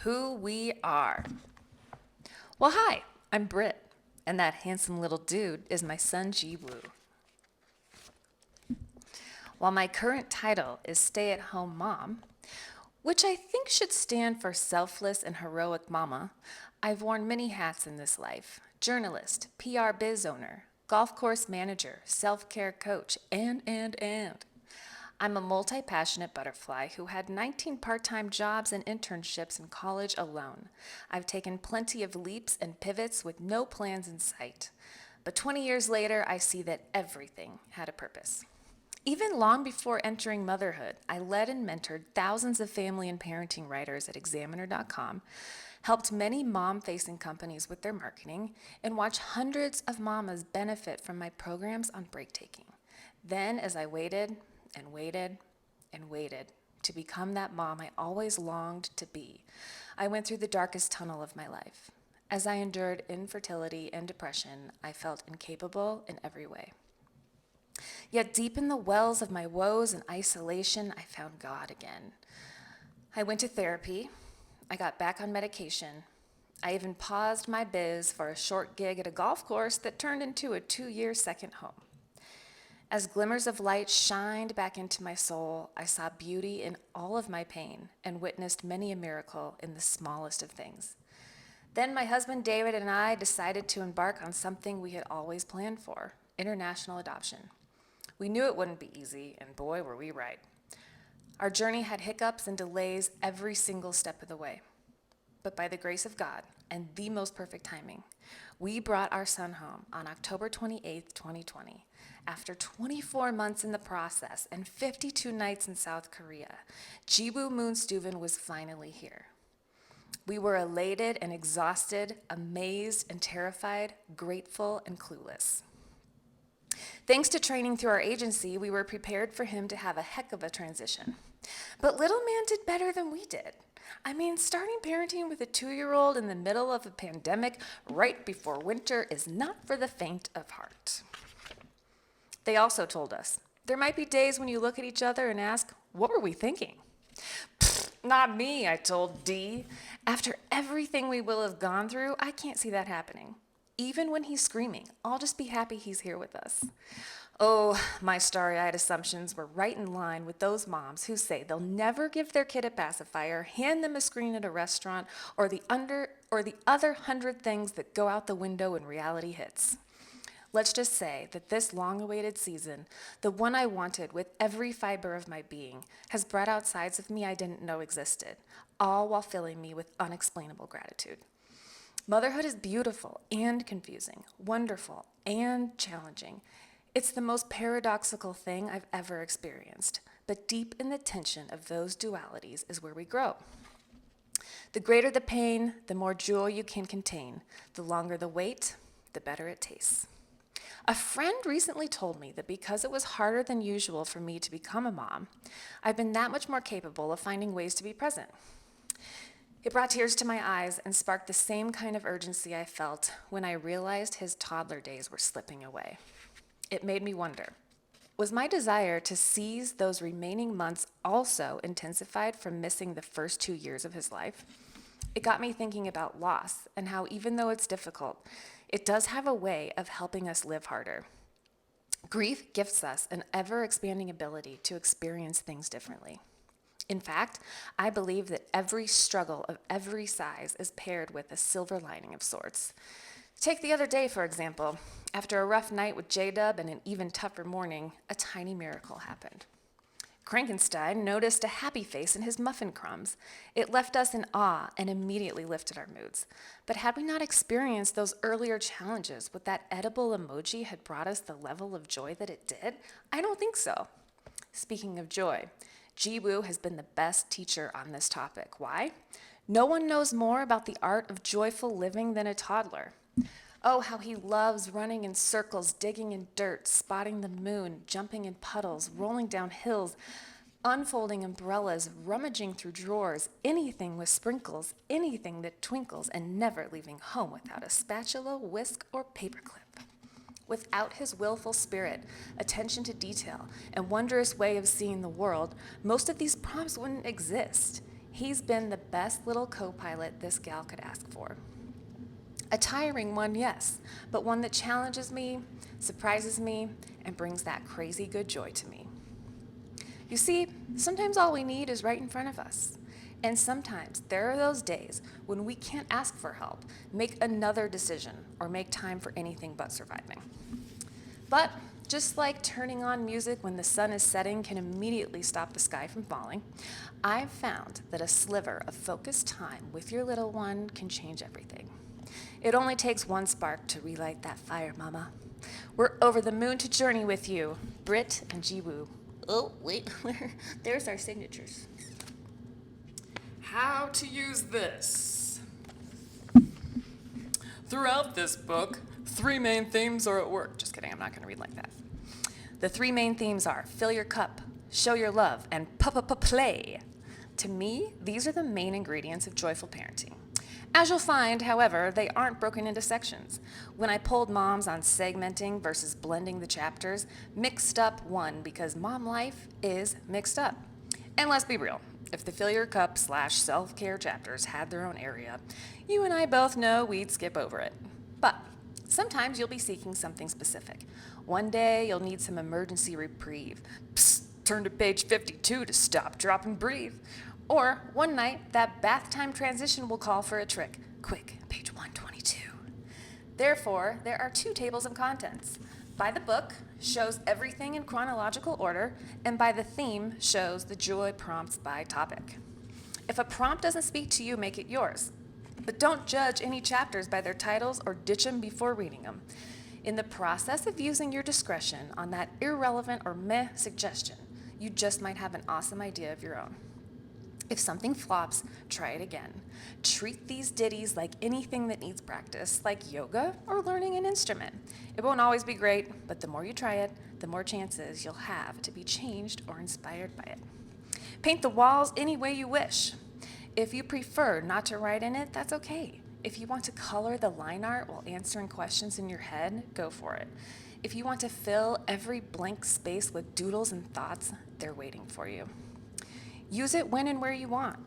who we are. Well, hi, I'm Brit, and that handsome little dude is my son Ji-woo. While my current title is stay-at-home mom, which I think should stand for selfless and heroic mama, I've worn many hats in this life: journalist, PR biz owner, golf course manager, self-care coach, and. I'm a multi-passionate butterfly who had 19 part-time jobs and internships in college alone. I've taken plenty of leaps and pivots with no plans in sight. But 20 years later, I see that everything had a purpose. Even long before entering motherhood, I led and mentored thousands of family and parenting writers at examiner.com, helped many mom-facing companies with their marketing, and watched hundreds of mamas benefit from my programs on break taking. Then, as I waited and waited and waited to become that mom I always longed to be, I went through the darkest tunnel of my life. As I endured infertility and depression, I felt incapable in every way. Yet deep in the wells of my woes and isolation, I found God again. I went to therapy. I got back on medication. I even paused my biz for a short gig at a golf course that turned into a 2-year second home. As glimmers of light shined back into my soul, I saw beauty in all of my pain and witnessed many a miracle in the smallest of things. Then my husband David and I decided to embark on something we had always planned for: international adoption. We knew it wouldn't be easy, and boy, were we right. Our journey had hiccups and delays every single step of the way. But by the grace of God and the most perfect timing, we brought our son home on October 28th, 2020. After 24 months in the process and 52 nights in South Korea, Ji-woo Moon Stueven was finally here. We were elated and exhausted, amazed and terrified, grateful and clueless. Thanks to training through our agency, we were prepared for him to have a heck of a transition. But little man did better than we did. I mean, starting parenting with a 2-year-old in the middle of a pandemic right before winter is not for the faint of heart. They also told us, there might be days when you look at each other and ask, what were we thinking? Not me, I told Dee. After everything we will have gone through, I can't see that happening. Even when he's screaming, I'll just be happy he's here with us. Oh, my starry-eyed assumptions were right in line with those moms who say they'll never give their kid a pacifier, hand them a screen at a restaurant, or the other 100 things that go out the window when reality hits. Let's just say that this long-awaited season, the one I wanted with every fiber of my being, has brought out sides of me I didn't know existed, all while filling me with unexplainable gratitude. Motherhood is beautiful and confusing, wonderful and challenging. It's the most paradoxical thing I've ever experienced, but deep in the tension of those dualities is where we grow. The greater the pain, the more joy you can contain. The longer the wait, the better it tastes. A friend recently told me that because it was harder than usual for me to become a mom, I've been that much more capable of finding ways to be present. It brought tears to my eyes and sparked the same kind of urgency I felt when I realized his toddler days were slipping away. It made me wonder, was my desire to seize those remaining months also intensified from missing the first 2 years of his life? It got me thinking about loss and how, even though it's difficult, it does have a way of helping us live harder. Grief gifts us an ever-expanding ability to experience things differently. In fact, I believe that every struggle of every size is paired with a silver lining of sorts. Take the other day, for example. After a rough night with J-Dub and an even tougher morning, a tiny miracle happened. Krankenstein noticed a happy face in his muffin crumbs. It left us in awe and immediately lifted our moods. But had we not experienced those earlier challenges, would that edible emoji had brought us the level of joy that it did? I don't think so. Speaking of joy, Ji-woo has been the best teacher on this topic. Why? No one knows more about the art of joyful living than a toddler. Oh, how he loves running in circles, digging in dirt, spotting the moon, jumping in puddles, rolling down hills, unfolding umbrellas, rummaging through drawers, anything with sprinkles, anything that twinkles, and never leaving home without a spatula, whisk, or paperclip. Without his willful spirit, attention to detail, and wondrous way of seeing the world, most of these prompts wouldn't exist. He's been the best little co-pilot this gal could ask for. A tiring one, yes, but one that challenges me, surprises me, and brings that crazy good joy to me. You see, sometimes all we need is right in front of us. And sometimes there are those days when we can't ask for help, make another decision, or make time for anything but surviving. But just like turning on music when the sun is setting can immediately stop the sky from falling, I've found that a sliver of focused time with your little one can change everything. It only takes one spark to relight that fire, Mama. We're over the moon to journey with you, Brit and Jiwoo. Oh, wait, there's our signatures. How to use this. Throughout this book, 3 main themes are at work. Just kidding, I'm not going to read like that. The 3 main themes are fill your cup, show your love, and play. To me, these are the main ingredients of joyful parenting. As you'll find, however, they aren't broken into sections. When I polled moms on segmenting versus blending the chapters, mixed up won because mom life is mixed up. And let's be real, if the fill your cup / self-care chapters had their own area, you and I both know we'd skip over it. But sometimes you'll be seeking something specific. One day you'll need some emergency reprieve. Psst, turn to page 52 to stop, drop, and breathe. Or one night, that bath time transition will call for a trick. Quick, page 122. Therefore, there are 2 tables of contents. By the book shows everything in chronological order, and by the theme shows the joy prompts by topic. If a prompt doesn't speak to you, make it yours. But don't judge any chapters by their titles or ditch them before reading them. In the process of using your discretion on that irrelevant or meh suggestion, you just might have an awesome idea of your own. If something flops, try it again. Treat these ditties like anything that needs practice, like yoga or learning an instrument. It won't always be great, but the more you try it, the more chances you'll have to be changed or inspired by it. Paint the walls any way you wish. If you prefer not to write in it, that's okay. If you want to color the line art while answering questions in your head, go for it. If you want to fill every blank space with doodles and thoughts, they're waiting for you. Use it when and where you want.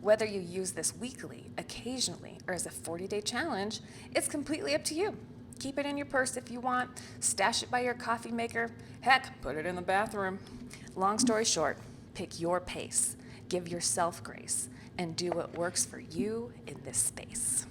Whether you use this weekly, occasionally, or as a 40-day challenge, it's completely up to you. Keep it in your purse if you want, stash it by your coffee maker, heck, put it in the bathroom. Long story short, pick your pace, give yourself grace, and do what works for you in this space.